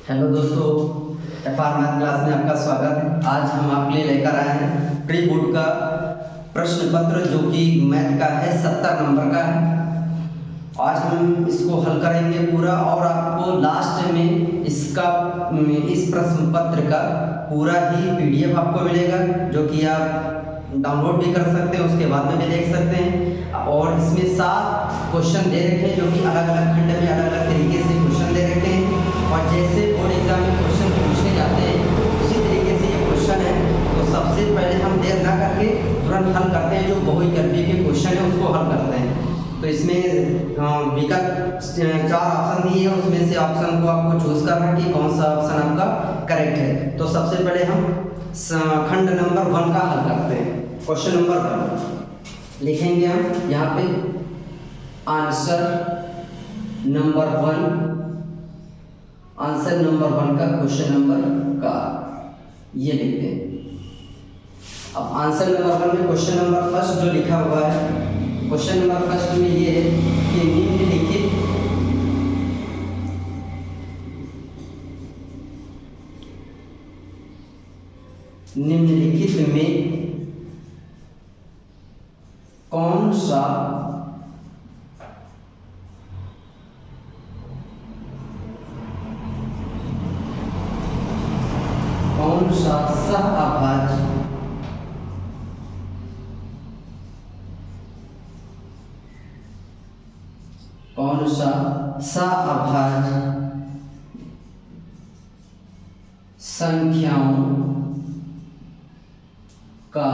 Hello दोस्तों, FR math class में आपका स्वागत है। आज हम आपके लिए लेकर आए हैं प्री बोर्ड का प्रश्न पत्र जो कि मैथ का है, 70 नंबर का है। आज हम इसको हल करेंगे पूरा और आपको लास्ट में इसका इस प्रश्न पत्र का पूरा ही पीडीएफ आपको मिलेगा, जो कि आप डाउनलोड भी कर सकते हैं, उसके बाद में भी देख सकते हैं। और इसमें 7 क्वेश्चन दे रखे हैं जो कि अलग अलग खंड में अलग अलग तरीके से क्वेश्चन दे रखे हैं। और जैसे बोर्ड एग्जाम में क्वेश्चन पूछे जाते हैं उसी तरीके से ये क्वेश्चन है। तो सबसे पहले हम देर ना करके तुरंत हल करते हैं, जो बहुविकल्पी के क्वेश्चन है उसको हल करते हैं। तो इसमें विकल्प 4 ऑप्शन दिए हैं, उसमें से ऑप्शन को आपको चूज करना है कि कौन सा ऑप्शन आपका करेक्ट है। तो सबसे पहले हम खंड नंबर 1 का हल करते हैं। क्वेश्चन नंबर 1 लिखेंगे हम यहाँ पे आंसर नंबर 1, आंसर नंबर 1 का क्वेश्चन नंबर का ये लिखते हैं। अब आंसर नंबर 1 में क्वेश्चन नंबर फर्स्ट जो लिखा हुआ है, क्वेश्चन नंबर फर्स्ट में ये है कि निम्नलिखित में कौन सा सहअभाज्य संख्याओं का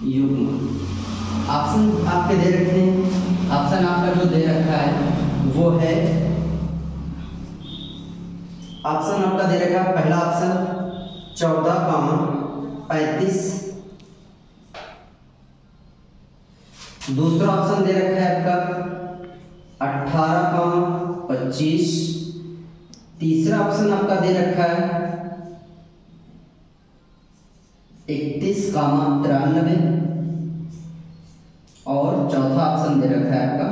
युग्म ऑप्शन आपके दे रखे हैं। ऑप्शन आपका जो दे रखा है वो है, ऑप्शन आपका दे रखा है पहला ऑप्शन 14, 35, दूसरा ऑप्शन दे रखा है आपका 18, 25, तीसरा ऑप्शन आपका दे रखा है 31, 93 और चौथा ऑप्शन दे रखा है आपका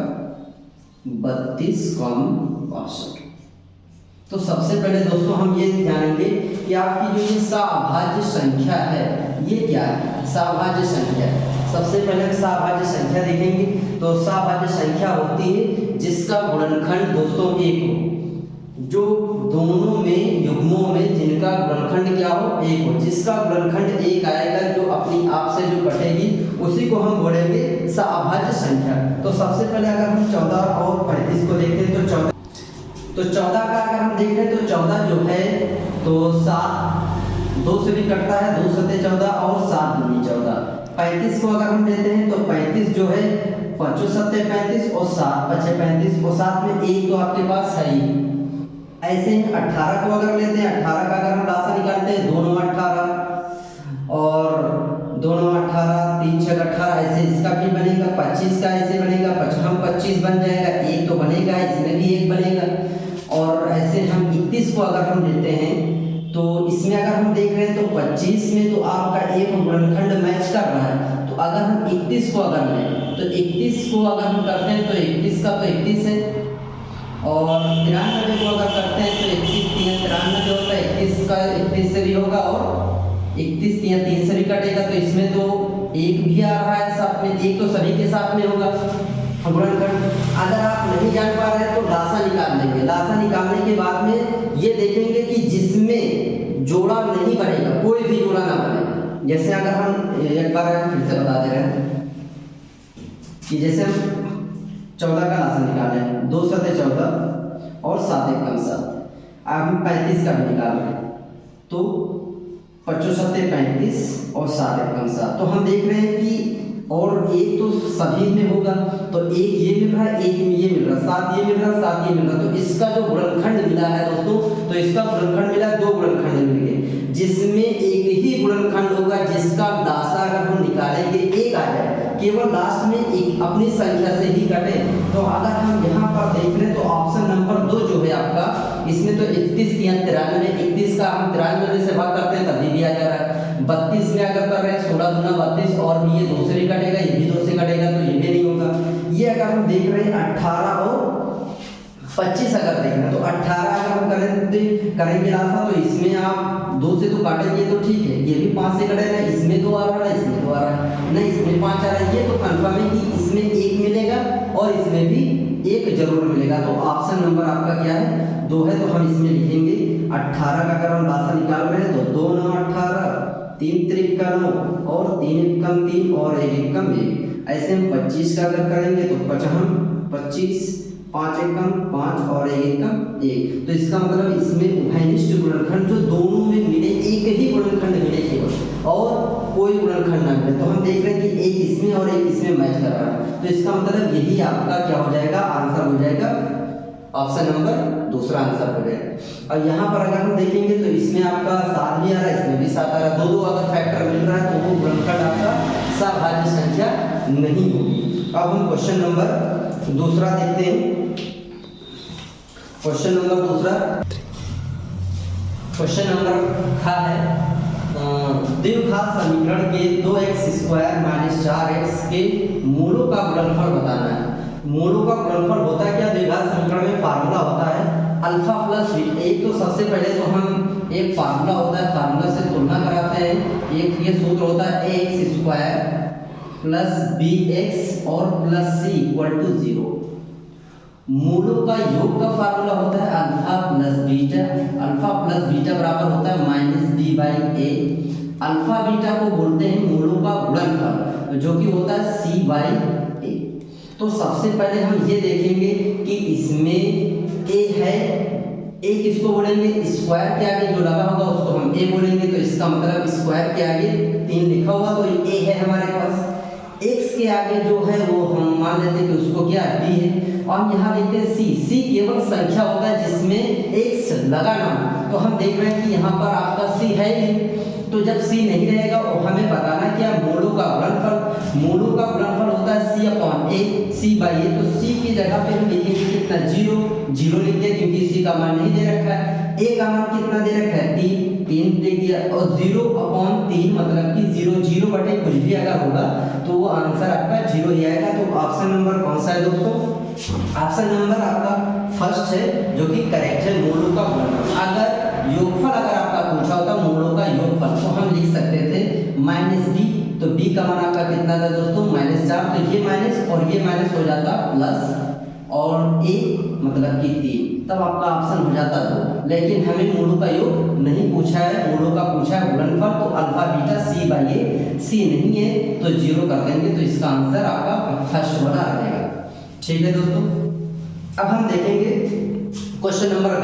32, 62। तो सबसे पहले दोस्तों हम ये जानेंगे कि आपकी जो ये सहअभाज्य संख्या है ये क्या है। सहअभाज्य संख्या, सबसे पहले हम सहअभाज्य संख्या देखेंगे। तो सहअभाज्य संख्या होती है जिसका गुणनखंड दोस्तों 1 हो, जो दोनों में युग्मों में जिनका गुणनखंड क्या हो 1 हो। जिसका गुणनखंड 1 आएगा, जो अपनी आप से जो कटेगी उसी को हम बोलेंगे सहअभाज्य संख्या। तो सबसे पहले अगर हम 14 और 35 को देखें तो 14 का अगर हम देखें तो 14 जो है तो 7 2 से भी कटता है, 2 सते 14 और 7 दूनी 14। 35 को अगर हम लेते हैं तो 35 जो है 5 सते 35 और 7 बचे 35 और 7 में 1 तो आपके पास है ही। ऐसे ही 18 को अगर लेते हैं, 18 का अगर हम लासा निकालते हैं 2 9 18 और 2 9 18, 3 6 18, ऐसे इसका भी बनेगा। 25 का ऐसे बनेगा, 25 बन जाएगा, 1 तो बनेगा, इसमें भी 1 बनेगा। और ऐसे हम 31 को अगर हम लेते हैं तो इसमें अगर हम देख रहे हैं तो 25 में तो आपका एक गुणनखंड मैच कर रहा है। तो अगर हम 31 को अगर लें तो 31 को अगर हम करते हैं तो 31 का तो 31 है, और 93 को अगर करते हैं तो 31 3 93 होता है, 31 का 31 से भी होगा और 31 3 से भी कटेगा। तो इसमें तो 1 भी आ रहा है साथ में, 1 तो सभी के साथ में होगा गुणनखंड। अगर आप नहीं जान पा रहे हैं तो लासा निकाल लेंगे। लासा निकालने के बाद में ये देखेंगे कि जिसमें जोड़ा नहीं बनेगा, कोई भी जोड़ा ना बने। जैसे अगर हम एक बार फिर से बता दे रहे हैं कि जैसे हम 14 का लासा निकाले, 2 सते 14 और 7 एकम 7। अब हम 35 का भी निकाल रहे हैं तो 5 सते 35 और 7 एकम 7। तो हम देख रहे हैं कि और 1 तो सभी में होगा, तो 1 ये मिल रहा है, 1 में ये मिल रहा है, 7 ये मिल रहा है, 7 ये मिल रहा है। तो इसका जो गुणनखंड मिला है दोस्तों, तो इसका गुणनखंड मिला 2 गुणनखंड मिल गए, जिसमें एक ही गुणनखंड होगा जिसका लासा अगर हम निकालेंगे 1 आ जाए, केवल लास्ट में एक अपनी संख्या से ही कटे। तो अगर हम यहाँ पर देख रहे हैं तो ऑप्शन नंबर 2 जो है आपका, इसमें तो 31 या 93, 31 का हम 93 से भाग करते हैं तभी भी आ जा रहा है। 32 में अगर कर रहे हैं 16 दूना 32 और भी ये 2 से भी कटेगा, ये भी 2 से कटेगा, तो ये भी नहीं होगा। ये अगर हम देख रहे हैं 18 और 25 अगर देख रहे हैं तो 18 अगर हम करेंगे लासा, तो इसमें आप 2 से तो काटेंगे तो ठीक है, ये भी 5 से कटेगा, इसमें 2 आ रहा है, इसमें 2 आ रहा है, नहीं इसमें 5 आ रहा है, ये तो कंफर्म है कि इसमें 1 मिलेगा और इसमें भी 1 जरूर मिलेगा। तो ऑप्शन नंबर आपका क्या है? 2 है। तो हम इसमें लिखेंगे 18 का अगर हम लासा निकाल रहे हैं तो 2 9 18, 3 त्रिक 9 और 3 एकम 3 और 1 एकम 1। ऐसे हम 25 का अगर करेंगे तो 25 5 एकम 5 और 1 एकम 1। तो इसका मतलब इसमें उभयनिष्ठ गुणनखंड जो दोनों में मिले, एक ही गुणनखंड मिले केवल और कोई गुणनखंड ना मिले, तो हम देख रहे हैं कि एक इसमें और एक इसमें मैच कर रहा है। तो इसका मतलब यही आपका क्या हो जाएगा? आंसर हो जाएगा ऑप्शन नंबर दूसरा आंसर हो जाएगा। और यहाँ पर अगर हम देखेंगे तो इसमें आपका 7 भी आ रहा है, इसमें भी 7 आ रहा है, दो अगर फैक्टर मिल रहा है तो वो गुणनखंड आपका सभाज्य संख्या नहीं होगी। अब हम क्वेश्चन नंबर दूसरा देखते हैं। क्वेश्चन नंबर दूसरा, क्वेश्चन नंबर खा है द्विघात समीकरण के 2x² - 4x के मूलों का गुणनफल बताना है। मूलों का गुणनफल होता है क्या? द्विघात समीकरण में फार्मूला होता है अल्फा प्लस बी। एक तो सबसे पहले तो हम एक फार्मूला होता है, फार्मूला से तुलना कराते हैं। एक ये सूत्र होता है ax² प्लस bx और प्लस c = 0। मूलों का योग का फार्मूला होता है alpha plus beta. Alpha plus beta बराबर होता है -b/a। अल्फा बीटा को बोलते हैं मूलों का गुणनफल, जो कि होता है c/a। तो सबसे पहले हम ये देखेंगे कि इसमें a है, a किसको बोलेंगे? स्क्वायर के आगे जो लगा होगा उसको हम a बोलेंगे। तो इसका मतलब स्क्वायर के आगे 3 लिखा हुआ तो a है हमारे पास। x के आगे जो है वो हम मान लेते हैं कि उसको क्या b है। और यहाँ देखते हैं c केवल संख्या होता है जिसमें x लगा ना हो। तो हम देख रहे हैं कि यहाँ पर आपका c है ही, तो जब c नहीं रहेगा और हमें बताना क्या? मूलों का गुणनफल। मूलों का गुणनफल होता है c/a, c/a। तो c की जगह पे हम लिखेंगे कितना? 0 लिख दिया क्योंकि c का मान नहीं दे रखा है। a का मान कितना दे रखा है? 3 दे दिया और 0/3 मतलब कि 0 बटे कुछ भी अगर होगा तो वो आंसर आपका 0 ही आएगा। तो ऑप्शन नंबर कौन सा है दोस्तों? ऑप्शन नंबर आपका फर्स्ट है जो कि करेक्ट है, मूलों का गुणनफल। अगर योगफल अगर आपका पूछा होता मूलों का योगफल तो हम लिख सकते थे -b। तो b का मान आपका कितना था दोस्तों? -4। तो ये माइनस और ये माइनस हो जाता प्लस और a मतलब कि 3, तब आपका ऑप्शन हो जाता 2। लेकिन हमें मूलों का योग नहीं पूछा है, मूलों का पूछा है गुणनफल। तो अल्फा बीटा c/a, c नहीं है तो 0 कर देंगे। तो इसका आंसर आपका फर्स्ट वाला आ जाएगा। ठीक है दोस्तों, अब हम देखेंगे क्वेश्चन नंबर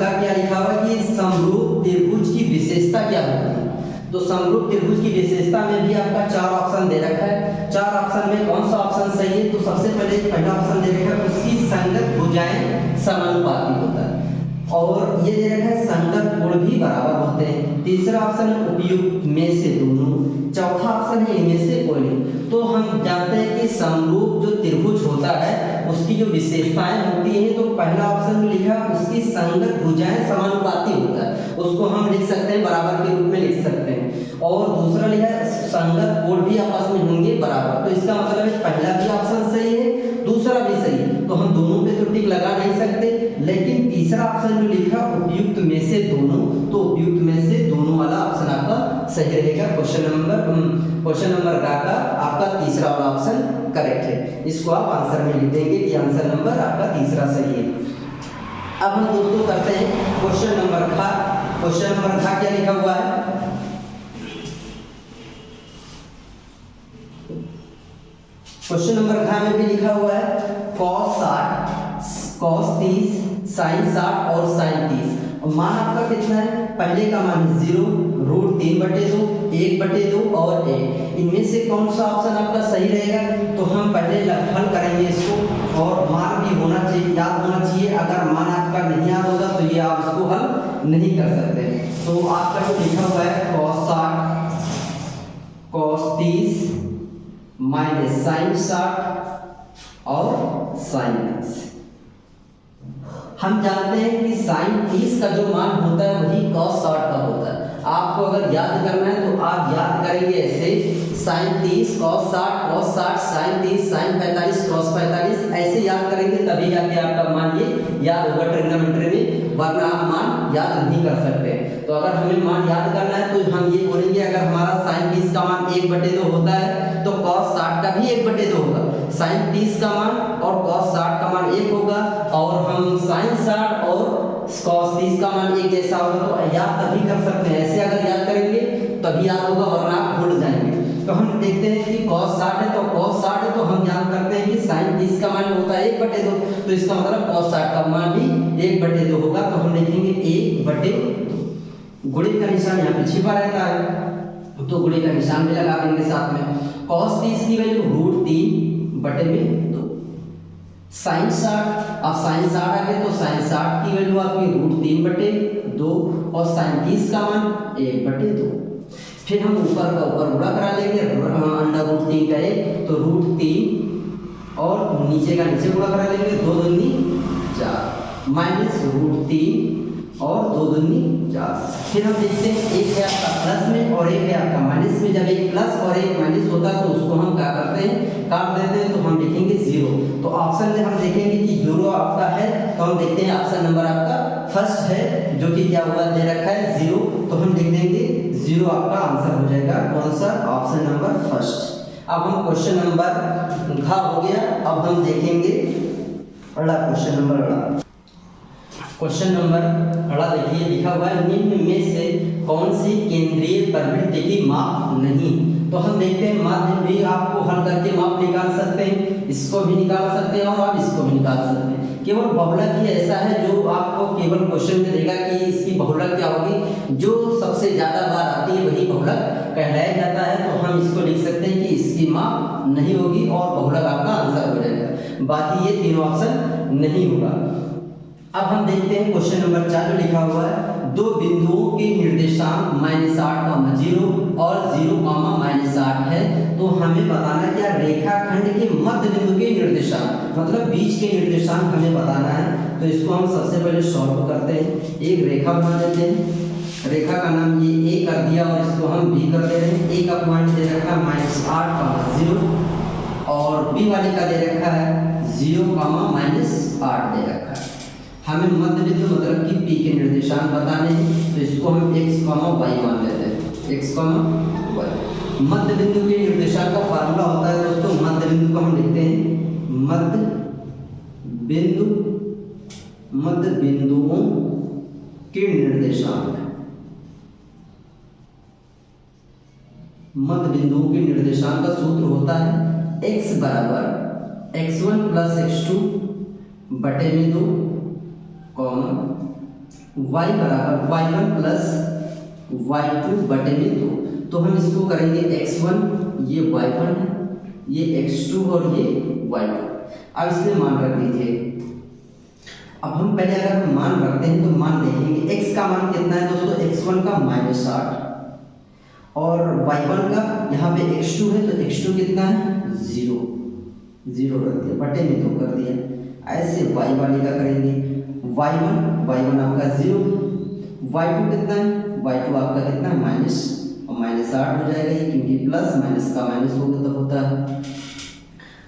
का क्या लिखा हुआ है कि समरूप त्रिभुज की विशेषता क्या होती है। तो समरूप त्रिभुज की विशेषता में भी आपका 4 ऑप्शन दे रखा है। 4 ऑप्शन में कौन सा ऑप्शन सही है? तो सबसे पहले पहला ऑप्शन दे रखा है उसकी संगत भुजाएं समानुपाती होता है, और ये दे रखा है संगत कोण भी बराबर होते हैं। तीसरा ऑप्शन है उपयुक्त में से दोनों। चौथा ऑप्शन है इनमें से कोई नहीं। तो हम जानते हैं कि समरूप जो त्रिभुज होता है उसकी जो विशेषताएं होती हैं, तो पहला ऑप्शन में लिखा उसकी संगत भुजाएं समानुपाती होता है, उसको हम लिख सकते हैं बराबर के रूप में लिख सकते हैं। और दूसरा लिखा है संगत कोण भी आपस में होंगे बराबर। तो इसका मतलब है पहला भी ऑप्शन सही है, दूसरा भी सही है, तो हम दोनों पे तो टिक लगा नहीं सकते। लेकिन तीसरा ऑप्शन जो लिखा उपयुक्त में से दोनों, तो उपयुक्त में से दोनों वाला ऑप्शन आपका सही रहेगा। क्वेश्चन नंबर का आपका तीसरा वाला ऑप्शन करेक्ट है। इसको आप आंसर में लिख देंगे कि आंसर नंबर आपका तीसरा सही है। अब हम दोस्तों करते हैं क्वेश्चन नंबर खा। क्वेश्चन नंबर खा क्या लिखा हुआ है? क्वेश्चन नंबर घ में भी लिखा हुआ है cos 60, cos 30, sin 60 और sin 30। और मान आपका कितना है? पहले का मान 0, √3/2, 1/2 और 1। इनमें से कौन सा ऑप्शन आपका सही रहेगा? तो हम पहले हल करेंगे इसको, और मान भी होना चाहिए, याद होना चाहिए। अगर मान आपका नहीं याद होगा तो ये आप इसको हल नहीं कर सकते। तो आपका जो लिखा हुआ है cos 60, cos 30 माइनस sin 60 और sin 30। हम जानते हैं कि sin 30 का जो मान होता है वही cos 60 का होता है। आपको अगर याद करना है तो आप याद करेंगे ऐसे sin 30 cos 60 cos 60 sin 30 sin 45 cos 45 ऐसे याद करेंगे, तभी जाके आपका मान ये याद होगा ट्रिग्नोमेट्री में, वरना आप मान याद नहीं कर सकते। तो अगर हमें मान याद करना है तो हम ये बोलेंगे अगर हमारा sin 30 का मान 1/2 होता है तो cos 60 का भी 1/2 होगा। sin 30 का मान और cos 60 का मान 1 होगा, और हम sin 60 और cos 30 का मान एक जैसा होगा, तो याद तभी कर सकते हैं। ऐसे अगर याद करेंगे तभी याद होगा, वरना आप भूल जाएंगे। तो हम देखते हैं कि cos 60 है तो cos 60 है तो हम याद करते हैं कि sin 30 का मान होता है 1/2, तो इसका मतलब cos 60 का मान भी 1/2 होगा। तो हम लिखेंगे 1/2, गुणे का निशान यहाँ पे छिपा रहता है तो गुणे का निशान भी लगा देंगे साथ में। cos 30 की वैल्यू √3/2, sin 60, अब sin 60 आ गए तो sin 60 की वैल्यू आपकी √3/2 और sin 30 का मान 1/2। फिर हम ऊपर का ऊपर गुणा करा लेंगे, √3 का 1 तो √3 और नीचे का नीचे गुणा करा लेंगे, 2 दूनी 4 माइनस √3 और 2 दूनी 4। फिर हम देखते हैं एक है आपका प्लस में और एक है आपका माइनस में। जब एक प्लस और एक माइनस होता है तो उसको हम क्या करते हैं, काट देते हैं, तो हम लिखेंगे 0। तो ऑप्शन में हम देखेंगे कि 0 आपका है, तो हम देखते हैं ऑप्शन नंबर आपका फर्स्ट है, जो कि क्या हुआ दे रखा है 0, तो हम लिख देंगे 0 आपका आंसर हो जाएगा। कौन सा? Option number first. अब हम क्वेश्चन नंबर घ हो गया। अब हम देखेंगे अगला क्वेश्चन नंबर अगला। क्वेश्चन नंबर अगला देखिए, लिखा हुआ है निम्न में से कौन सी केंद्रीय प्रवृत्ति की माप नहीं। तो हम देखते हैं माध्य भी आपको हल करके माप निकाल सकते हैं, इसको भी निकाल सकते हैं और आप इसको भी निकाल सकते हैं। केवल बहुलक ही ऐसा है जो आपको केवल क्वेश्चन में देगा कि इसकी बहुलक क्या होगी, जो सबसे ज्यादा बार आती है वही बहुलक कहलाया जाता है। तो हम इसको लिख सकते हैं कि इसकी माप नहीं होगी और बहुलक आपका आंसर हो जाएगा, बाकी ये तीनों ऑप्शन नहीं होगा। अब हम देखते हैं क्वेश्चन नंबर 4 में लिखा हुआ है दो बिंदुओं के निर्देशांक -8,0 और 0,-8 है। तो हमें बताना क्या, रेखाखंड के मध्य बिंदु के निर्देशांक, मतलब बीच के निर्देशांक हमें बताना है। तो इसको हम सबसे पहले सॉल्व करते हैं। एक रेखा बना देते हैं, रेखा का नाम ये ए कर दिया और इसको हम बी कर दे रहे हैं। ए का पॉइंट दे रखा है -8,0 और बी वाले का दे रखा है 0,-8 दे रखा है। हमें मध्य बिंदु मतलब कि P के निर्देशांक बताने हैं, तो इसको हम x, y मान लेते हैं, x, y। मध्य बिंदु के निर्देशांक का फार्मूला होता है दोस्तों, मध्य बिंदु को हम लिखते हैं मध्य बिंदुओं के निर्देशांक, मध्य बिंदुओं के निर्देशांक का सूत्र होता है x बराबर x1 + x2 बटे में 2, y बराबर y1 + y2 बटे में 2। तो हम इसको करेंगे x1, ये y1 है, ये x2 और ये y2। अब इसमें मान रख दीजिए। अब हम पहले अगर हम मान रखते हैं तो मान देखेंगे x का मान कितना है दोस्तों, x1 का -8 और y1 का यहाँ पे x2 है तो x2 कितना है 0 रख दिया, बटे में 2 कर दिया। ऐसे y वाले का करेंगे, y1 आपका 0, y2 कितना है, y2 आपका कितना है माइनस और -8 हो जाएगा, ये क्योंकि प्लस माइनस का माइनस होगा तो होता है।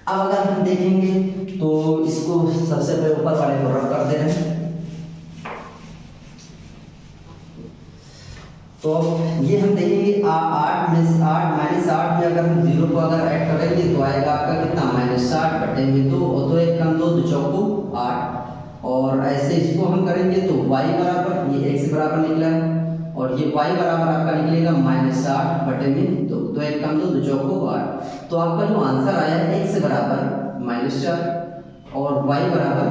अब अगर हम देखेंगे तो इसको सबसे पहले ऊपर वाले को रख कर दे रहे हैं। तो ये हम देखेंगे 8 में अगर हम 0 को अगर ऐड करेंगे तो आएगा आपका कितना -8 बटे में 2 और 2 1 कम 2 2 चौको 8। और ऐसे इसको हम करेंगे तो y बराबर ये x बराबर निकला है और ये y बराबर आपका निकलेगा -8 बटे में 2, 2 1 कम 2 2 चौको 8। तो आपका जो आंसर आया x बराबर -4 और y बराबर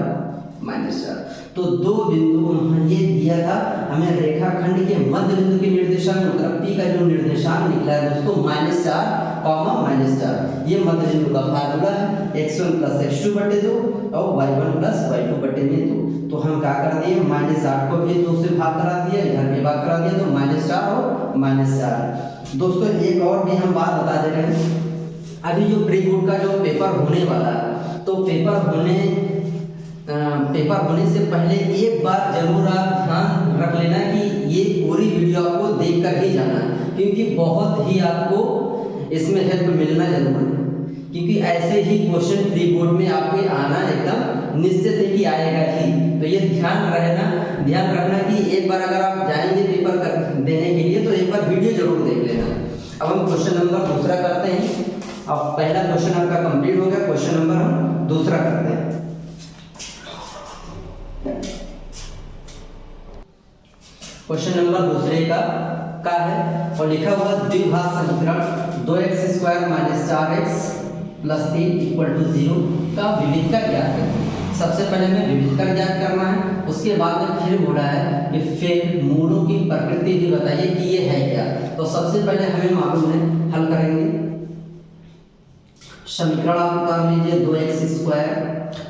-4। तो दो बिंदु ये दिया था हमें, रेखाखंड के मध्य बिंदु के निर्देशांक मतलब P का जो निर्देशांक निकला है दोस्तों -4, ये मध्य बिंदु का फार्मूला है x1 + x2 बटे 2 और y1 + y2 बटे में 2। तो हम क्या कर दिए, -8 को भी 2 से भाग करा दिया, इधर भी भाग करा दिया, तो -4 और -4। दोस्तों एक और भी हम बात बता दे रहे हैं, अभी जो प्री बोर्ड का जो पेपर होने वाला है, तो पेपर होने से पहले एक बार जरूर आप ध्यान रख लेना कि ये पूरी वीडियो आपको देख कर ही जाना है, क्योंकि बहुत ही आपको इसमें हेल्प मिलना जरूर है, क्योंकि ऐसे ही क्वेश्चन प्री बोर्ड में आपके आना एकदम निश्चित है कि आएगा ही। तो ये ध्यान रखना कि एक बार अगर आप जाएंगे पेपर देने के लिए तो एक बार वीडियो जरूर देख लेना। अब हम क्वेश्चन नंबर दूसरा करते हैं। अब पहला क्वेश्चन आपका कंप्लीट हो गया, क्वेश्चन नंबर हम दूसरा करते हैं। क्वेश्चन नंबर दूसरे का है और लिखा हुआ द्विघात समीकरण 2x² - 4x + 3 = 0 का विविधकर ज्ञात करें। सबसे पहले हमें विविधकर ज्ञात करना है, उसके बाद में फिर बोला है कि फिर मूलों की प्रकृति भी बताइए कि ये है क्या। तो सबसे पहले हमें मालूम है, हल करेंगे। समीकरण आप उतार लीजिए 2x² -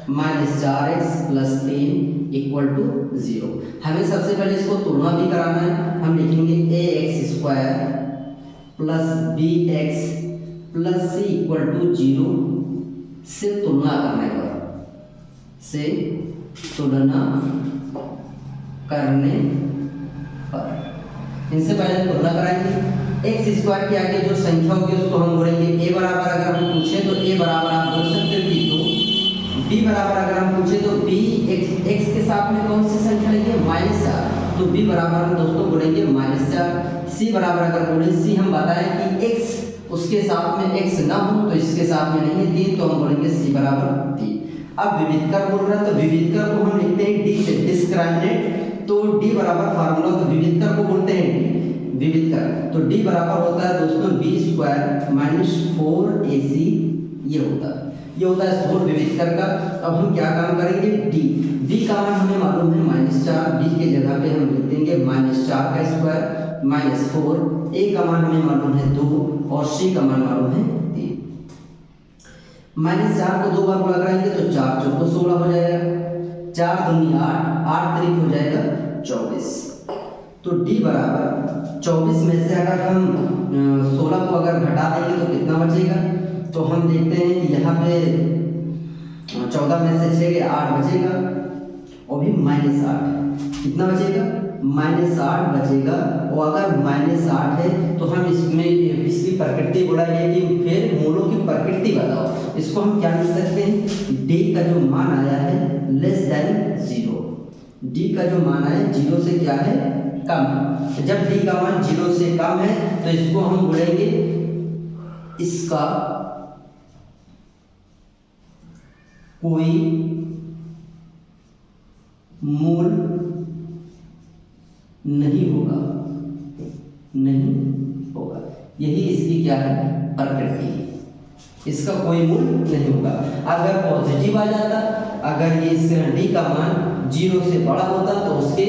4x + 3 = 0। हमें सबसे पहले इसको तुलना भी कराना है। हम लिखेंगे ax² + bx + c = 0 से तुलना करने पर इनसे पहले तुलना कराएंगे। x² के आगे जो संख्या होगी उसको हम बोलेंगे a बराबर, अगर हम पूछे तो a बराबर आप बोल सकते हो b2। b बराबर अगर हम पूछे तो b x के साथ में कौन सी संख्या लगी है -4, तो b बराबर हम दोस्तों बोलेंगे -4। c बराबर अगर बोले c हम बताएं कि x उसके साथ में x ना हो तो इसके साथ में नहीं है 3, तो हम बोलेंगे c बराबर 3। अब विविधकर बोल रहा है तो विविधकर को हम लिखते हैं d से, डिस्क्रिमिनेंट। तो d बराबर फार्मूला तो विविधकर को बोलते हैं d, विविधकर। तो d बराबर होता है दोस्तों b² - 4ac, ये होता है स्थूल विविधकर का। अब हम क्या काम करेंगे, d का मान हमें मालूम है -4, d के जगह पे हम लिख देंगे -4 का स्क्वायर -4, a का मान हमें मालूम है 2 और c का मान मालूम है 3। -4 को 2 बार गुणा कराएंगे तो 4 चौको 16 हो जाएगा, 4 दूनी 8 तरीक हो जाएगा 24। तो d बराबर 24 में से अगर हम 16 को अगर घटा देंगे तो कितना बचेगा, तो हम देखते हैं कि यहाँ पे 14 में से 6 गए 8 बचेगा और भी -8, कितना बचेगा -8 बचेगा। और अगर -8 है तो हम इसमें इसकी प्रकृति बोलाएंगे कि फिर मूलों की प्रकृति बताओ। इसको हम क्या लिख सकते हैं, d का जो मान आया है <0, d का जो मान आया 0 से क्या है कम है। जब d का मान 0 से कम है तो इसको हम बोलेंगे इसका कोई मूल नहीं होगा, यही इसकी क्या है प्रकृति, इसका कोई मूल नहीं होगा। अगर पॉजिटिव आ जाता, अगर ये इसका d का मान 0 से बड़ा होता तो उसके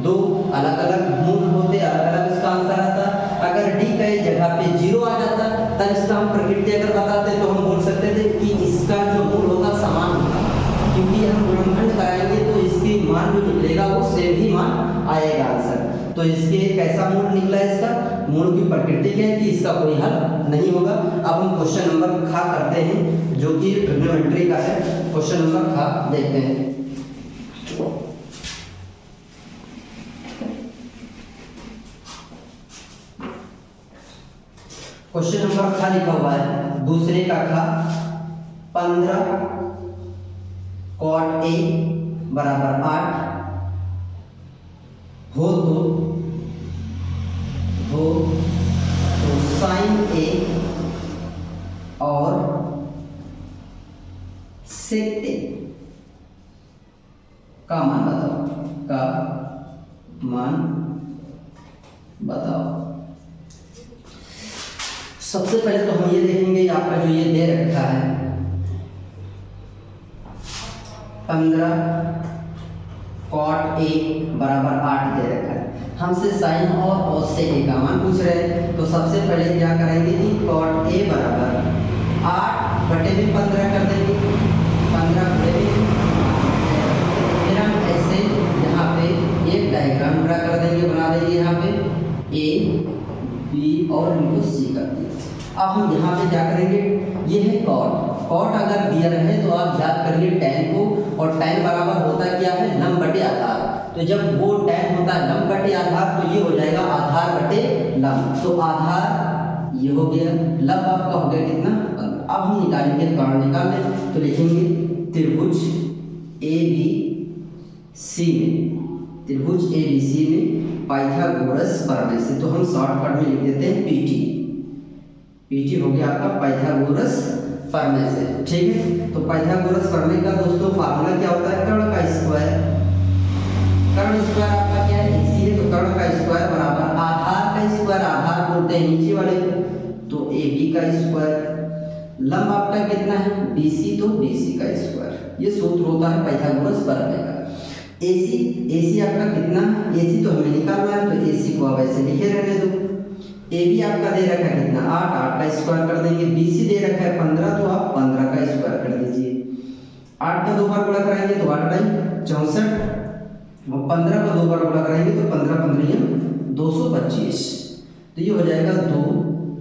दो अलग अलग मूल होते, अलग अलग इसका आंसर आता। अगर d का जगह पे 0 आ जाता तब इसका हम प्रकृति अगर बताते तो हम बोल सकते थे कि इसका जो मूल होगा समान होगा, क्योंकि हम गुणनखंड कराएंगे तो इसके मान जो निकलेगा वो सेम ही मान आएगा आंसर। तो इसके कैसा मूल निकला, इसका मूल की प्रकृति क्या है कि इसका कोई हल नहीं होगा। अब हम क्वेश्चन नंबर खा करते हैं जो कि ट्रिग्नोमेट्री का है। क्वेश्चन नंबर खा देखते हैं। क्वेश्चन नंबर खा लिखा हुआ है दूसरे का खा 15 cot a बराबर 8 हो तो sin a और sec a का मान बताओ। सबसे पहले तो हम ये देखेंगे आपका जो ये दे रखा है 15 cot a बराबर 8 दे रखा है। हमसे साइन और सेक a का मान पूछ रहे हैं। तो सबसे पहले क्या करेंगे कि cot a बराबर 8 बटे में 15 कर देंगे, 15 बटे में। फिर हम ऐसे यहाँ पे एक डायग्राम ड्रा कर देंगे, बना देंगे यहाँ पे a b और इनको c कर देंगे। अब हम यहाँ पे क्या करेंगे, ये है cot अगर दिया रहे तो आप याद करिए tan को, और tan बराबर होता क्या है लंब बटे आधार। तो जब वो tan होता है लंब बटे आधार तो ये हो जाएगा आधार बटे लंब। तो आधार ये हो गया, लंब आपका हो गया कितना 15। अब हम निकालेंगे, कारण निकाल लें। तो लिखेंगे त्रिभुज ABC में, त्रिभुज ABC में पाइथागोरस प्रमेय से, तो हम शॉर्टकट में लिख देते हैं पीटी हो गया आपका पाइथागोरस प्रमेय से, ठीक है। तो पाइथागोरस प्रमेय का दोस्तों फार्मूला क्या होता है, कर्ण का स्क्वायर। कर्ण स्क्वायर आपका क्या है, इसी है, तो कर्ण का स्क्वायर बराबर आधार का स्क्वायर, आधार बोलते हैं नीचे वाले, तो AB का स्क्वायर। लंब आपका कितना है BC, तो BC का स्क्वायर। ये सूत्र होता है पाइथागोरस प्रमेय का। AC आपका कितना, AC तो हमें निकालना है, तो AC को आप ऐसे लिखे रहने दो। AB आपका दे रखा है कितना 8, 8 का स्क्वायर कर देंगे। BC दे रखा है 15, तो आप 15 का स्क्वायर कर दीजिए। 8 का 2 बार गुणा कराएंगे तो 8 × 64, और 15 का 2 बार गुणा कराएंगे तो 15 15 225। तो ये हो जाएगा 2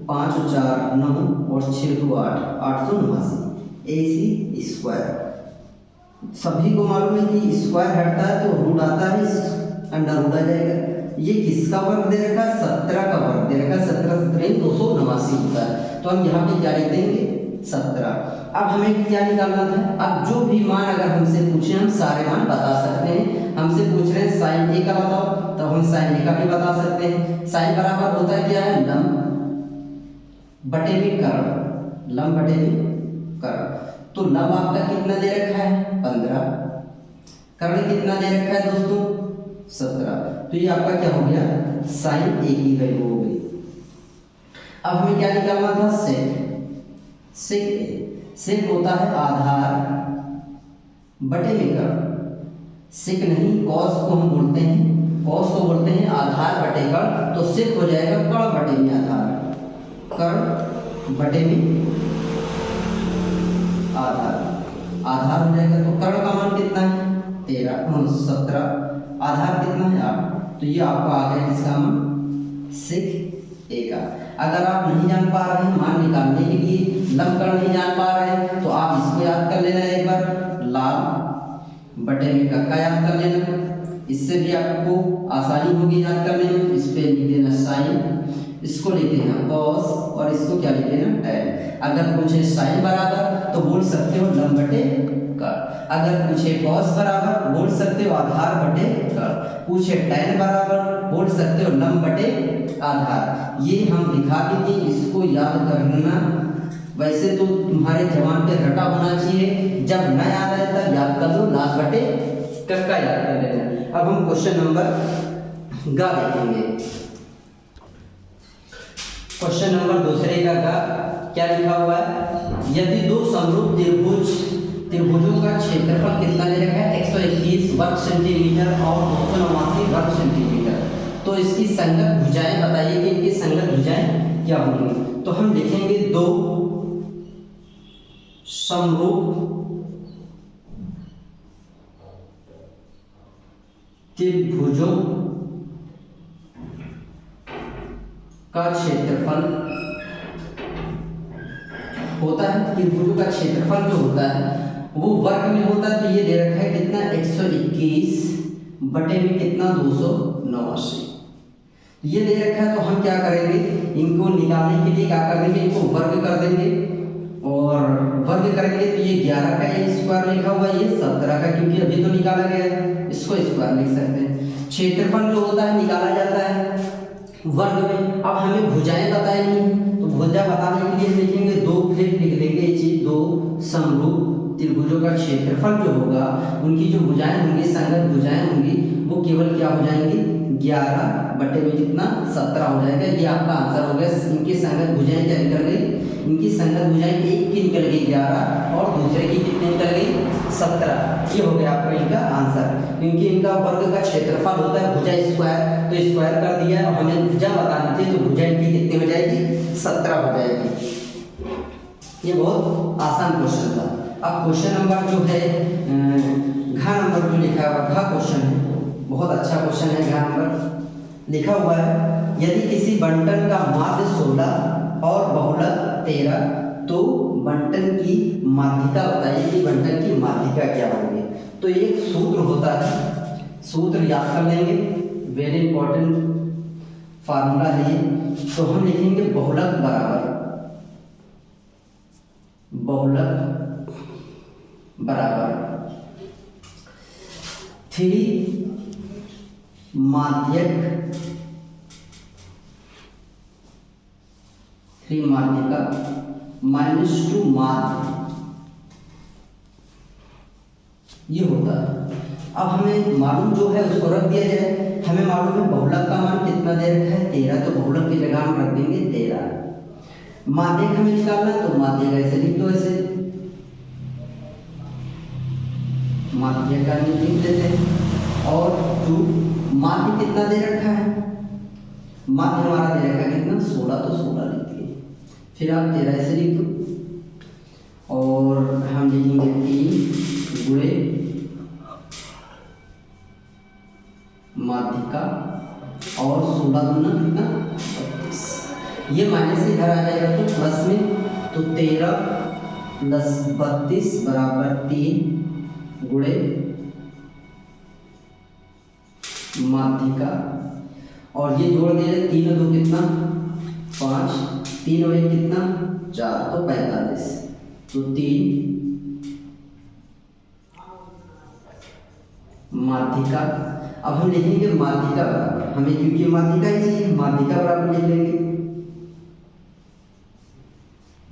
5 4 9 और 6 2 8 889 AC स्क्वायर। सभी को मालूम है कि स्क्वायर हटता है तो रूट आता है, अंडर रूट आ जाएगा। ये किसका वर्ग दे रखा है, 17 का वर्ग दे रखा है। 17 17 289 होता है, तो हम यहाँ पे क्या लिख देंगे 17। अब हमें क्या निकालना था, अब जो भी मान अगर हमसे पूछे हम सारे मान बता सकते हैं। हमसे पूछ रहे हैं साइन ए का बताओ, तो हम साइन ए का भी बता सकते हैं। साइन बराबर होता है क्या है, लंब बटे में कर्ण, लंब बटे में कर्ण। तो लंब आपका कितना दे रखा है 15, कर्ण कितना दे रखा है दोस्तों 17। तो ये आपका क्या हो गया, साइन ए की वैल्यू हो गई। अब हमें क्या निकालना था, सेक होता है आधार बटे में कर्ण। सेक नहीं, कॉस को हम बोलते हैं, कॉस को बोलते हैं आधार बटे कर्ण। तो सेक हो जाएगा कर्ण बटे में आधार, कर्ण बटे में आधार, आधार हो जाएगा। तो कर्ण का मान कितना है 17, आधार कितना है 8। तो ये आपका आ गया किसका मान, सेक ए का। अगर आप नहीं जान पा रहे हैं मान निकालने के लिए, लंब कर्ण नहीं जान पा रहे हैं, तो आप इसको याद कर लेना एक बार, लाल बटे में कक्का याद कर लेना। इससे भी आपको आसानी होगी याद करने में। इस पे लिख देना साइन, इसको लिख देना कॉस, और इसको क्या लिख देना टैन। अगर पूछे साइन बराबर तो बोल सकते हो लंब बटे कर्ण। अगर पूछे कॉस बराबर बोल सकते हो आधार बटे कर्ण। पूछे टैन बराबर बोल सकते हो लंब बटे आधार। ये हम दिखा भी दिए, इसको याद करना। वैसे तो तुम्हारे जवान पे रटा होना चाहिए, जब न याद आए तब याद कर लो, लाल बटे कक्का याद कर लेना। अब हम क्वेश्चन नंबर गा देखेंगे। क्वेश्चन नंबर दूसरे का क्या लिखा हुआ है, यदि दो समरूप त्रिभुजों का क्षेत्रफल कितना दे रखा है 121 वर्ग सेंटीमीटर और 289 वर्ग सेंटीमीटर, तो इसकी संगत भुजाएं बताइए कि इनकी संगत भुजाएं क्या होंगी। तो हम लिखेंगे दो समरूप त्रिभुजों का क्षेत्रफल होता है, त्रिभुजों का क्षेत्रफल जो होता है वो वर्ग में होता है। तो ये दे रखा है कितना 121 बटे में कितना 289, ये दे रखा है। तो हम क्या करेंगे, इनको निकालने के लिए क्या कर देंगे, इनको वर्ग कर देंगे, और वर्ग करेंगे तो ये 11 का ये स्क्वायर लिखा हुआ है, ये 17 का, क्योंकि अभी तो निकाला गया है, इसको स्क्वायर लिख सकते हैं। क्षेत्रफल जो होता है निकाला जाता है वर्ग में। अब हमें भुजाएं बताई नहीं, तो भुजा बताने के लिए लिखेंगे दो, फिर लिख देंगे ये चीज, दो समरूप त्रिभुजों का क्षेत्रफल जो होगा उनकी जो भुजाएं होंगी, संगत भुजाएं होंगी, वो केवल क्या हो जाएंगी 11 बटे में कितना 17 हो जाएगा। ये आपका आंसर हो गया। इनकी संगत भुजाएं क्या निकल गई, इनकी संगत भुजाएं एक की निकल गई 11 और दूसरे की कितनी निकल गई 17। ये हो गया आपका इनका आंसर, क्योंकि इनका वर्ग का क्षेत्रफल होता है भुजा स्क्वायर, तो स्क्वायर कर दिया और हमें भुजा बतानी थी, तो भुजा इनकी कितनी हो जाएगी 17 हो जाएगी। ये बहुत आसान क्वेश्चन था। अब क्वेश्चन नंबर जो है घ नंबर जो लिखा हुआ घ क्वेश्चन है, बहुत अच्छा क्वेश्चन है। घ नंबर लिखा हुआ है, यदि किसी बंटन का माध्य 16 और बहुलक 13, तो बंटन की माध्यिका बताइए कि बंटन की माध्यिका क्या होगी। तो एक सूत्र होता है सूत्र याद कर लेंगे, वेरी इंपॉर्टेंट फार्मूला है ये। तो हम लिखेंगे बहुलक बराबर थ्री माध्यक -2 माध्य, ये होता है। अब हमें मालूम जो है उसको रख दिया जाए। हमें मालूम है बहुलक का मान कितना दे रखा है 13, तो बहुलक की जगह हम रख देंगे 13। माध्यक हमें निकालना है तो माध्यक ऐसे लिख दो, ऐसे माध्यक का लिख देते हैं। और 2 माध्य कितना दे रखा है, माध्य हमारा दे रखा है कितना 16, तो 16 लिख दिए। फिर आप 13 ऐसे लिख दो और हम लिखेंगे 3 गुणे माध्यिका और 16 दूना कितना 32। ये माइनस से इधर आ जाएगा तो प्लस में, तो 13 + 32 = 3 गुणे माध्यिका, और ये जोड़ दिया 3 और 2 कितना 5, 3 और 1 कितना 4, तो 45, तो 3 माध्यिका। अब हम लिखेंगे माध्यिका बराबर, हमें क्योंकि माध्यिका ही चाहिए, माध्यिका बराबर लिख लेंगे।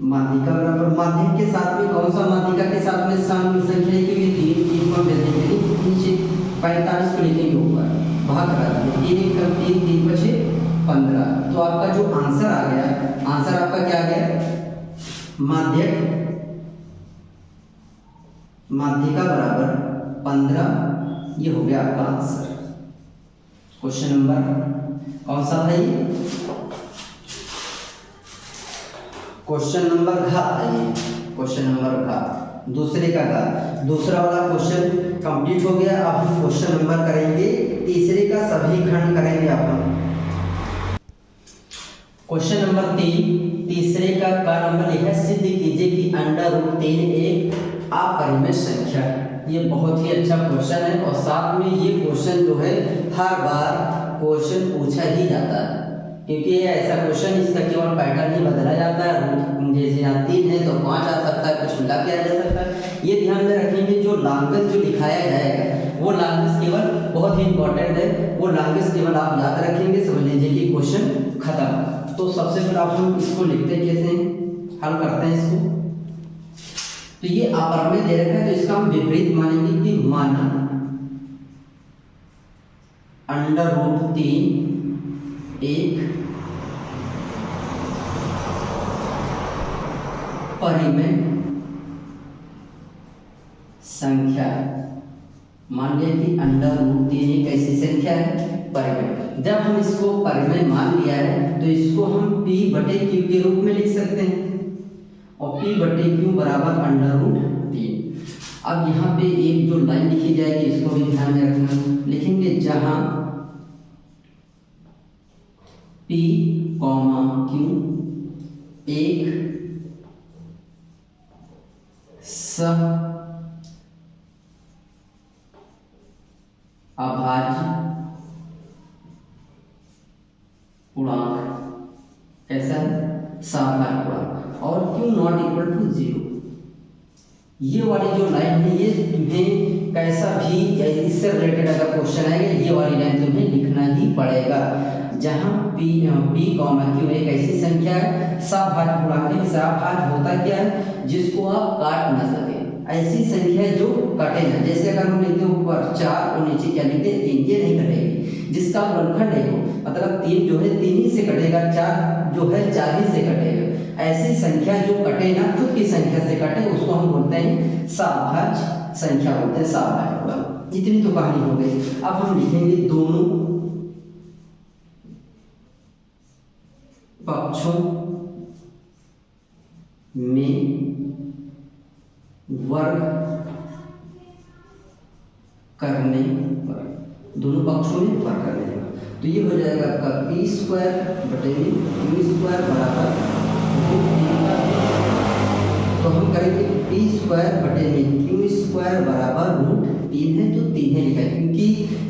माध्यिका बराबर माध्यक के साथ में कौन सा माध्यिका के साथ में शामिल संख्या है, क्योंकि 3 को हम लिखेंगे नीचे, 45 को लिखेंगे ऊपर, भाग करा देंगे 3 × 3 3 बचे 15। तो आपका जो आंसर आ गया, आंसर आपका क्या आ गया माध्यिका बराबर 15, ये हो गया आपका आंसर। क्वेश्चन नंबर कौन सा था ये, क्वेश्चन नंबर घात है ये, क्वेश्चन नंबर घात, दूसरे का घात। दूसरा वाला क्वेश्चन कंप्लीट हो गया। अब हम क्वेश्चन नंबर करेंगे तीसरे का सभी खंड करेंगे। अब हम क्वेश्चन नंबर 3 तीसरे का नंबर लिखा है, सिद्ध कीजिए कि √3 एक अपरिमेय संख्या है। ये बहुत ही अच्छा क्वेश्चन है और साथ में ये क्वेश्चन जो है हर बार क्वेश्चन पूछा ही जाता है, क्योंकि ये ऐसा क्वेश्चन इसका केवल पैटर्न ही बदला जाता है। जैसे यहाँ 3 है तो 5 आ सकता है, कुछ मिला के आ जा सकता है। ये ध्यान में रखेंगे, जो लैंग्वेज जो लिखाया जाएगा वो लैंग्वेज केवल बहुत ही इंपॉर्टेंट है, वो लैंग्वेज केवल आप याद रखेंगे, समझ लीजिए कि क्वेश्चन खत्म। तो सबसे पहले आप हम इसको लिखते हैं, कैसे हल करते हैं इसको। तो ये अपरिमेय दे रखा है, तो इसका हम विपरीत मानेंगे कि माना √3 एक परिमेय संख्या है। मान लिया कि √3 एक ऐसी संख्या है परिमेय। जब हम इसको परिमेय मान लिया है तो इसको हम P/Q के रूप में लिख सकते हैं, और P/Q बराबर √3। अब यहाँ पे एक जो लाइन लिखी जाएगी इसको भी ध्यान में रखना, लिखेंगे जहां P, Q एक अभाज्य पूर्णांक, कैसा है सभाज्य पूर्णांक, और Q ≠ 0। ये वाली जो लाइन है ये तुम्हें कैसा भी इससे रिलेटेड अगर क्वेश्चन आएगा ये वाली लाइन तुम्हें लिखना ही पड़ेगा। जहां P, Q एक ऐसी संख्या है सभाज्य पूर्णांक है। सभाज्य होता क्या है, जिसको आप काट ना सके, ऐसी संख्या जो कटे ना। जैसे अगर हम लिखते हैं ऊपर 4 और नीचे क्या लिखते हैं 3, ये नहीं कटेगी। जिसका गुणनखंड है मतलब 3 जो है 3 ही से कटेगा, 4 जो है 4 ही से कटेगा। ऐसी संख्या जो कटे ना, खुद की संख्या से कटे, उसको हम बोलते हैं सभाज्य संख्या, बोलते हैं सभाज्य पूर्णांक। इतनी तो कहानी हो गई। अब हम लिखेंगे दोनों पक्षों में वर्ग करने पर, दोनों पक्षों में वर्ग करने पर, तो ये हो जाएगा आपका P² बराबर, तो हम करेंगे P² / Q² बराबर 3 है तो 3 ही लिखा है, क्योंकि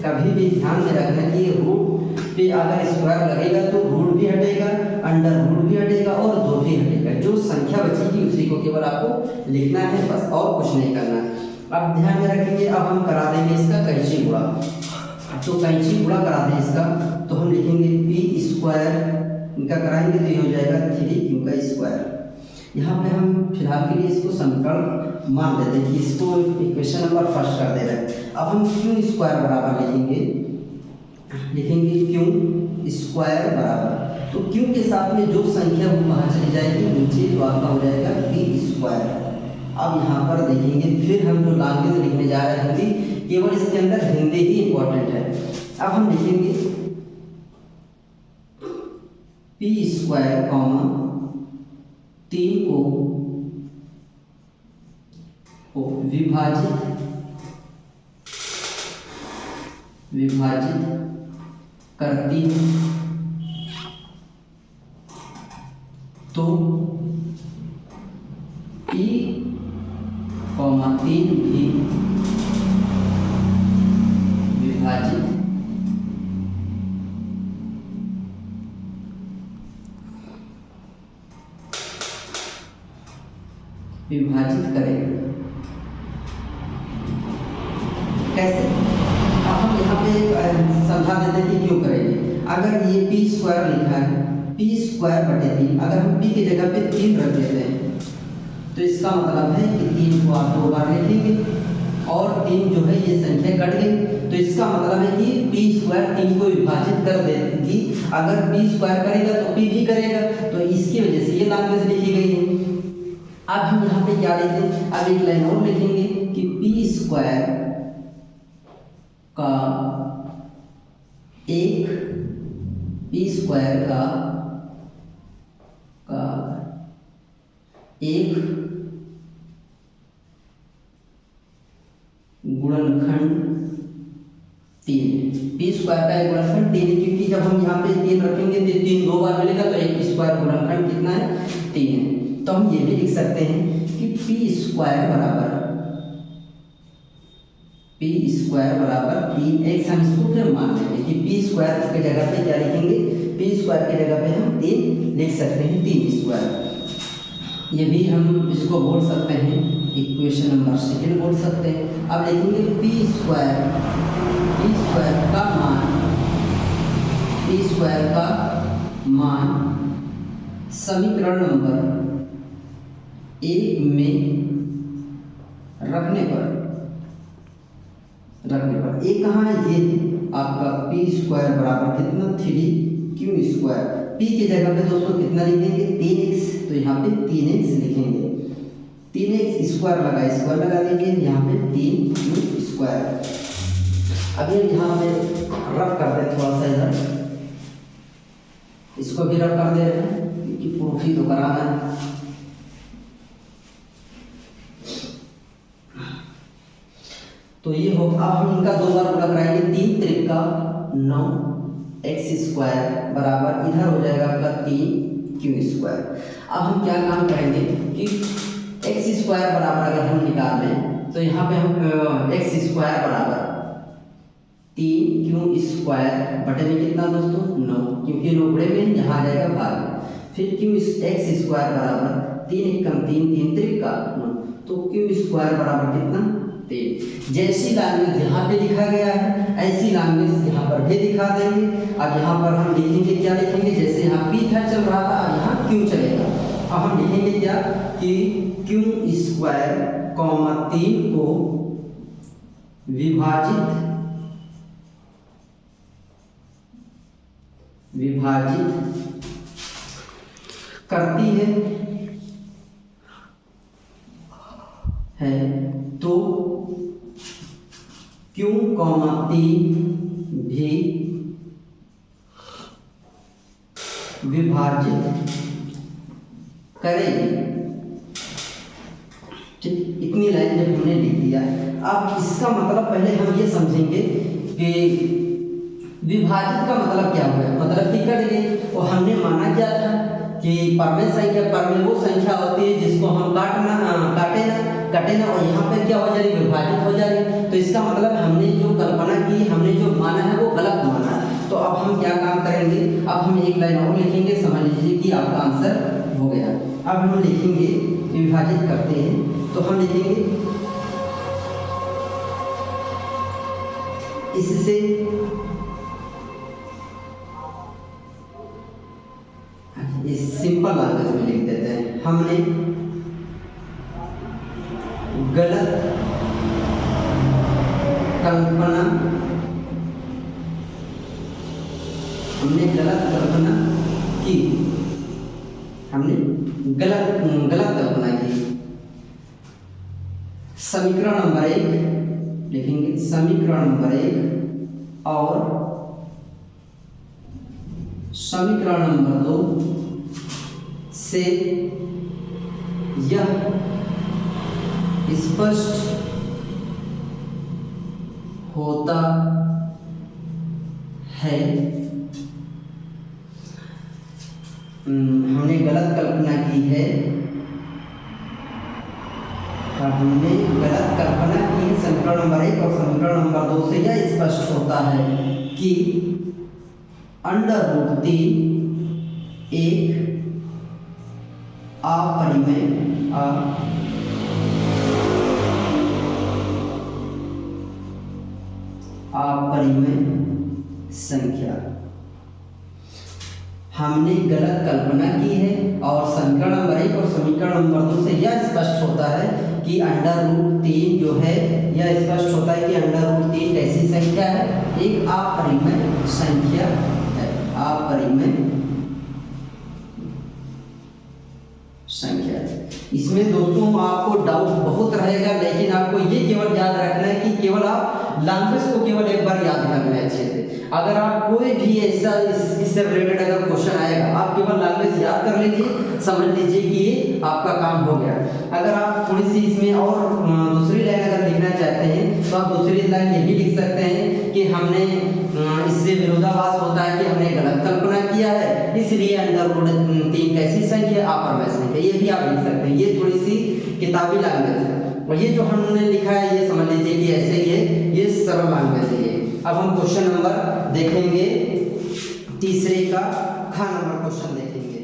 कभी भी ध्यान में रखना कि रूट पे अगर स्क्वायर लगेगा तो रूट भी हटेगा, अंडर रूट भी हटेगा और 2 भी हटेगा। जो संख्या बचेगी उसी को केवल आपको लिखना है बस, और कुछ नहीं करना है। अब ध्यान में रखेंगे, अब हम करा देंगे इसका कैंची गुणा। तो कैंची गुणा करा दें इसका, तो हम लिखेंगे पी स्क्वायर, इनका कराएंगे तो ये हो जाएगा 3q का स्क्वायर। यहाँ पे हम फिलहाल के लिए इसको समीकरण मान लेते हैं कि इसको इक्वेशन नंबर फर्स्ट कर दे रहे हैं। अब हम क्यू स्क्वायर बराबर लिखेंगे क्यू स्क्वायर बराबर, तो क्यू के साथ में जो संख्या वो वहाँ चली जाएगी नीचे, तो आपका हो जाएगा पी स्क्वायर। अब यहाँ पर देखेंगे फिर हम जो लैंग्वेज लिखने जा रहे हैं हिंदी, केवल इसके अंदर हिंदी ही इंपॉर्टेंट है। अब हम लिखेंगे पी स्क्वायर कॉमा 3 को विभाजित करती है तो P, 3 भी विभाजित करेगा। कैसे? अब हम यहाँ पे समझा देते हैं कि क्यों करेंगे। अगर ये पी स्क्वायर लिखा है, पी स्क्वायर बटे 3, अगर हम पी की जगह पे 3 रख देते हैं तो इसका मतलब है कि 3 को आप 2 बार लिखेंगे और 3 जो है ये संख्या कट गई, तो इसका मतलब है कि पी स्क्वायर 3 को विभाजित कर देगी। अगर पी स्क्वायर करेगा तो पी भी करेगा, तो इसकी वजह से ये लैंग्वेज लिखी गई है। अब हम यहाँ पे क्या लिखते हैं, अब एक लाइन और लिखेंगे कि पी स्क्वायर का एक गुणनखंड 3, पी स्क्वायर का एक गुणनखंड 3, क्योंकि जब हम यहाँ पे 3 रखेंगे तो 3 2 बार मिलेगा, तो एक स्क्वायर गुणनखंड कितना है, 3 है। तो हम ये भी लिख सकते हैं कि पी स्क्वायर बराबर 3x, हम इसको फिर मान लेंगे कि पी स्क्वायर की जगह पे क्या लिखेंगे, पी स्क्वायर की जगह पे हम 3 लिख सकते हैं, 3 स्क्वायर। ये भी हम इसको बोल सकते हैं इक्वेशन नंबर 2 बोल सकते हैं। अब लिखेंगे पी स्क्वायर का मान समीकरण नंबर 1 में रखने पर एक कहाँ है, ये आपका पी स्क्वायर बराबर कितना, 3q स्क्वायर। पी की जगह पे दोस्तों कितना लिखेंगे, 3x, तो यहाँ पे 3x लिखेंगे, 3x स्क्वायर लगा देंगे, यहाँ पे 3q स्क्वायर। अब ये यहाँ पे रफ कर दे थोड़ा सा, इधर इसको भी रफ कर दे रहे हैं क्योंकि प्रूफ ही तो कराना है। तो ये हो, अब हम इनका 2 बार गुणा कराएंगे, 3 त्रिका 9 x स्क्वायर बराबर इधर हो जाएगा आपका 3q स्क्वायर। अब हम क्या काम करेंगे कि x स्क्वायर बराबर अगर हम निकाल लें तो यहाँ पे हम x स्क्वायर बराबर 3q स्क्वायर बटे में कितना दोस्तों, 9, क्योंकि नोबड़े में यहाँ आ जाएगा भाग। फिर x स्क्वायर बराबर 3 एकम 3, 3 त्रिका 9, तो q स्क्वायर बराबर कितना, 3। जैसी लैंग्वेज यहाँ पे लिखा गया है ऐसी लैंग्वेज यहाँ पर भी दिखा देंगे। अब यहाँ पर हम लिखेंगे, क्या लिखेंगे, जैसे यहाँ पी था चल रहा था, अब यहाँ क्यू चलेगा। अब हम लिखेंगे क्या कि क्यू स्क्वायर 3 को विभाजित करती है तो q, 3 भी विभाजित करेगी। ठीक, इतनी लाइन जब हमने लिख दिया, अब इसका मतलब पहले हम ये समझेंगे कि विभाजित का मतलब क्या हुआ, मतलब कि कट गई। और हमने माना क्या था कि परमेय संख्या, परमेय वो संख्या होती है जिसको हम काटे ना और यहाँ पे क्या हो जा रही है, विभाजित हो जा रही है। तो इसका मतलब हमने जो कल्पना की, हमने जो माना है वो गलत माना है। तो अब हम क्या काम करेंगे, अब हम एक लाइन और लिखेंगे, समझ लीजिए कि आपका आंसर हो गया। अब हम लिखेंगे, विभाजित करते हैं, तो हम लिखेंगे इससे इस सिंपल लैंग्वेज में लिख देते हैं, हमने गलत कल्पना की, हमने गलत कल्पना की। समीकरण नंबर 1 लिखेंगे, समीकरण नंबर 1 और समीकरण नंबर 2 से यह स्पष्ट होता है, हमने गलत कल्पना की है, हमने गलत कल्पना की। समीकरण नंबर 1 और समीकरण नंबर 2 से यह स्पष्ट होता है कि √3 एक अपरिमेय संख्या। हमने गलत कल्पना की है और समीकरण नंबर 1 और समीकरण नंबर 2 से यह स्पष्ट होता है कि √3 जो है, यह स्पष्ट होता है कि √3 कैसी संख्या है, एक अपरिमेय संख्या है, अपरिमेय संख्या है। इसमें दोस्तों आपको डाउट बहुत रहेगा, लेकिन आपको ये केवल याद रखना है कि केवल आप लैंग्वेज को केवल एक बार याद रखना है अच्छे से। अगर आप कोई भी ऐसा इससे रिलेटेड अगर क्वेश्चन आएगा, आप केवल लैंग्वेज याद कर लीजिए, समझ लीजिए कि ये आपका काम हो गया। अगर आप थोड़ी सी इसमें और दूसरी लाइन अगर लिखना चाहते हैं तो आप दूसरी लाइन ये भी लिख सकते हैं कि हमने इससे विरोधाभास होता है कि हमने गलत कल्पना किया है, इसलिए √3 कैसी संख्या, अपरिमेय संख्या, ये भी आप लिख सकते हैं। ये थोड़ी सी किताबी लैंग्वेज है और ये जो हमने लिखा है ये समझ लीजिए कि ऐसे ही है, ये सरल लैंग्वेज है। अब हम क्वेश्चन नंबर देखेंगे, तीसरे का ख नंबर क्वेश्चन देखेंगे।